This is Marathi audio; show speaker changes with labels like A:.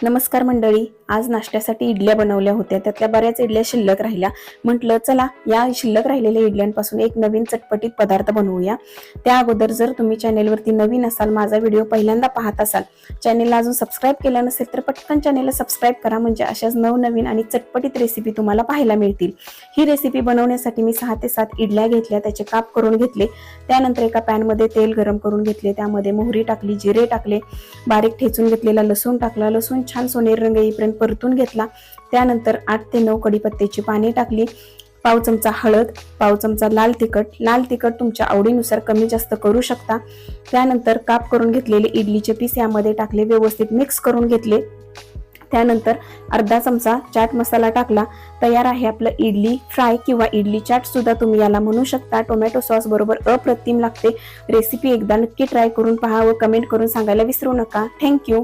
A: नमस्कार मंडळी, आज नाश्त्यासाठी इडल्या बनवल्या होत्या. त्यातल्या बऱ्याच इडल्या शिल्लक राहिल्या. म्हटलं चला या शिल्लक राहिलेल्या इडल्यांपासून एक नवीन चटपटीत पदार्थ बनवूया. त्या अगोदर जर तुम्ही चॅनेलवरती नवीन असाल, माझा व्हिडिओ पहिल्यांदा पाहत असाल, चॅनेलला अजून सबस्क्राईब केलं नसेल तर पटकन चॅनेलला सबस्क्राईब करा, म्हणजे अशाच नवनवीन आणि चटपटीत रेसिपी तुम्हाला पाहायला मिळतील. ही रेसिपी बनवण्यासाठी मी 6 ते 7 इडल्या घेतल्या, त्याचे काप करून घेतले. त्यानंतर एका पॅनमध्ये तेल गरम करून घेतले, त्यामध्ये मोहरी टाकली, जिरे टाकले, बारीक ठेचून घेतलेला लसूण टाकला, लसूण छान सोनेरी रंग येईपर्यंत परतून घेतला. त्यानंतर 8 ते 9 कढीपत्त्याची पाने टाकली, पाव चमचा हळद, पाव चमचा लाल तिखट तुमच्या आवडीनुसार कमी जास्त करू शकता. त्यानंतर काप करून घेतलेले इडलीचे पीस यामध्ये टाकले, व्यवस्थित मिक्स करून घेतले. त्यानंतर अर्धा चमचा चाट मसाला टाकला. तयार आहे आपलं इडली फ्राय किंवा इडली चाट सुद्धा तुम्ही याला म्हणू शकता. टोमॅटो सॉस बरोबर अप्रतिम लागते. रेसिपी एकदा नक्की ट्राय करून पहा व कमेंट करून सांगायला विसरू नका. थँक्यू.